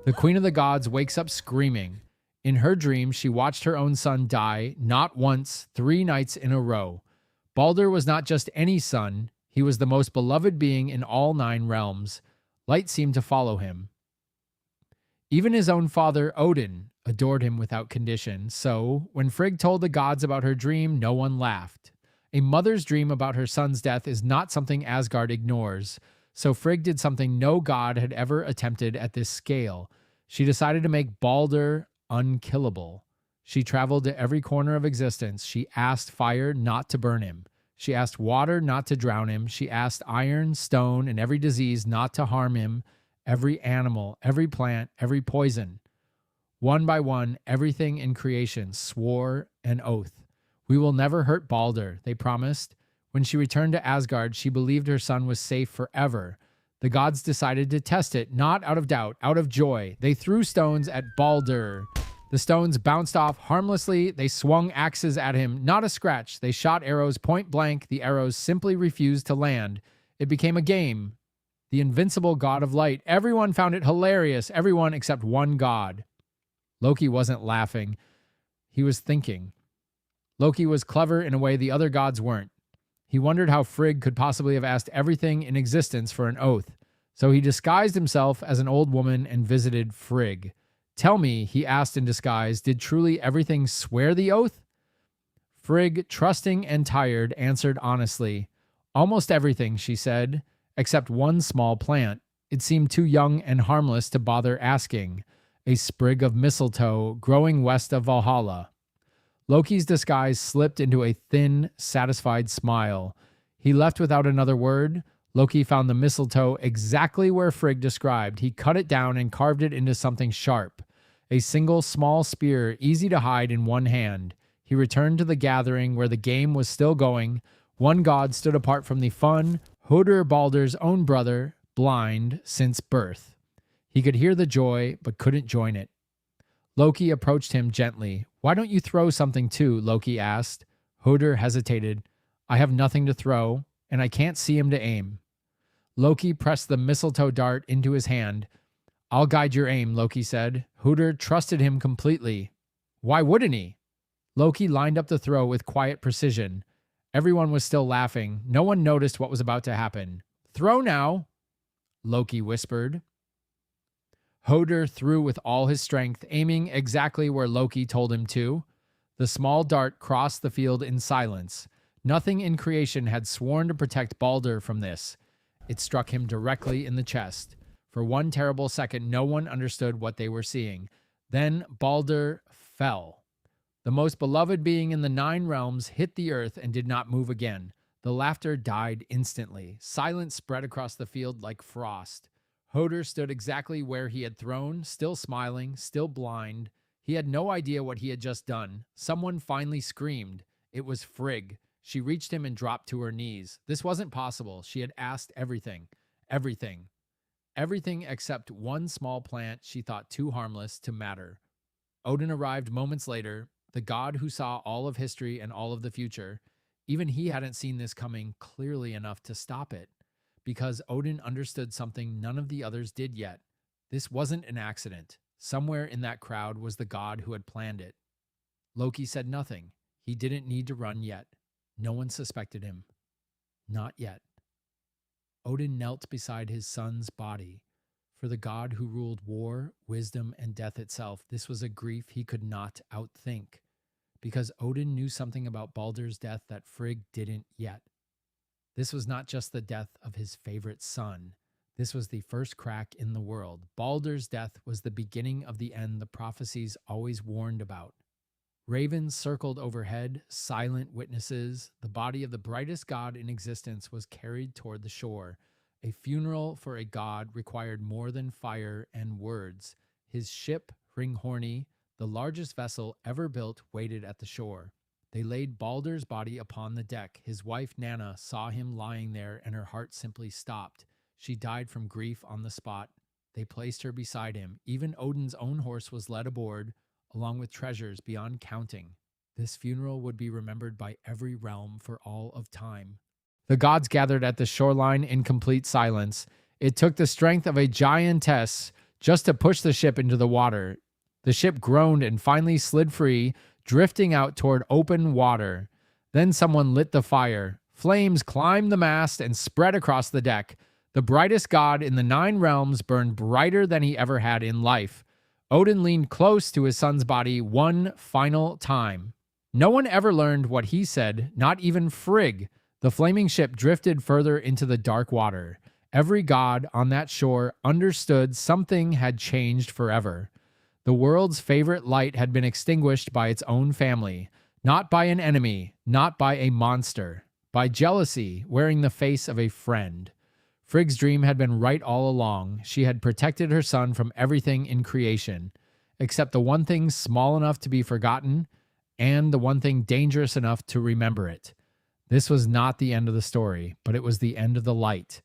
The queen of the gods wakes up screaming. In her dream, she watched her own son die, not once, 3 nights in a row. Baldr was not just any son, he was the most beloved being in all 9 realms. Light seemed to follow him. Even his own father, Odin, adored him without condition, so when Frigg told the gods about her dream, no one laughed. A mother's dream about her son's death is not something Asgard ignores, so Frigg did something no god had ever attempted at this scale. She decided to make Baldr unkillable. She traveled to every corner of existence. She asked fire not to burn him. She asked water not to drown him. She asked iron, stone, and every disease not to harm him. Every animal, every plant, every poison. One by one, everything in creation swore an oath. We will never hurt Baldr, they promised. When she returned to Asgard, she believed her son was safe forever. The gods decided to test it, not out of doubt, out of joy. They threw stones at Baldr. The stones bounced off harmlessly. They swung axes at him, not a scratch. They shot arrows point blank. The arrows simply refused to land. It became a game. The invincible god of light. Everyone found it hilarious. Everyone except one god. Loki wasn't laughing. He was thinking. Loki was clever in a way the other gods weren't. He wondered how Frigg could possibly have asked everything in existence for an oath. So he disguised himself as an old woman and visited Frigg. Tell me, he asked in disguise, did truly everything swear the oath? Frigg, trusting and tired, answered honestly. Almost everything, she said, except one small plant. It seemed too young and harmless to bother asking. A sprig of mistletoe growing west of Valhalla. Loki's disguise slipped into a thin, satisfied smile. He left without another word. Loki found the mistletoe exactly where Frigg described. He cut it down and carved it into something sharp. A single small spear, easy to hide in one hand. He returned to the gathering where the game was still going. One god stood apart from the fun. Hodur, Baldr's own brother, blind since birth. He could hear the joy, but couldn't join it. Loki approached him gently. Why don't you throw something too? Loki asked. Hodur hesitated. I have nothing to throw, and I can't see him to aim. Loki pressed the mistletoe dart into his hand. I'll guide your aim, Loki said. Hodur trusted him completely. Why wouldn't he? Loki lined up the throw with quiet precision. Everyone was still laughing. No one noticed what was about to happen. Throw now, Loki whispered. Hodur threw with all his strength, aiming exactly where Loki told him to. The small dart crossed the field in silence. Nothing in creation had sworn to protect Baldr from this. It struck him directly in the chest. For one terrible second, no one understood what they were seeing. Then Baldr fell. The most beloved being in the 9 realms hit the earth and did not move again. The laughter died instantly. Silence spread across the field like frost. Hodur stood exactly where he had thrown, still smiling, still blind. He had no idea what he had just done. Someone finally screamed. It was Frigg. She reached him and dropped to her knees. This wasn't possible. She had asked everything. Everything. Everything except one small plant she thought too harmless to matter. Odin arrived moments later, the god who saw all of history and all of the future. Even he hadn't seen this coming clearly enough to stop it. Because Odin understood something none of the others did yet. This wasn't an accident. Somewhere in that crowd was the god who had planned it. Loki said nothing. He didn't need to run yet. No one suspected him. Not yet. Odin knelt beside his son's body. For the god who ruled war, wisdom, and death itself, this was a grief he could not outthink. Because Odin knew something about Baldr's death that Frigg didn't yet. This was not just the death of his favorite son. This was the first crack in the world. Baldr's death was the beginning of the end the prophecies always warned about. Ravens circled overhead, silent witnesses. The body of the brightest god in existence was carried toward the shore. A funeral for a god required more than fire and words. His ship, Hringhorni, the largest vessel ever built, waited at the shore. They laid Baldr's body upon the deck. His wife, Nanna, saw him lying there, and her heart simply stopped. She died from grief on the spot. They placed her beside him. Even Odin's own horse was led aboard, along with treasures beyond counting. This funeral would be remembered by every realm for all of time. The gods gathered at the shoreline in complete silence. It took the strength of a giantess just to push the ship into the water. The ship groaned and finally slid free, drifting out toward open water. Then someone lit the fire. Flames climbed the mast and spread across the deck. The brightest god in the 9 realms burned brighter than he ever had in life. Odin leaned close to his son's body one final time. No one ever learned what he said, not even Frigg. The flaming ship drifted further into the dark water. Every god on that shore understood something had changed forever. The world's favorite light had been extinguished by its own family, not by an enemy, not by a monster, by jealousy wearing the face of a friend. Frigg's dream had been right all along. She had protected her son from everything in creation, except the one thing small enough to be forgotten and the one thing dangerous enough to remember it. This was not the end of the story, but it was the end of the light.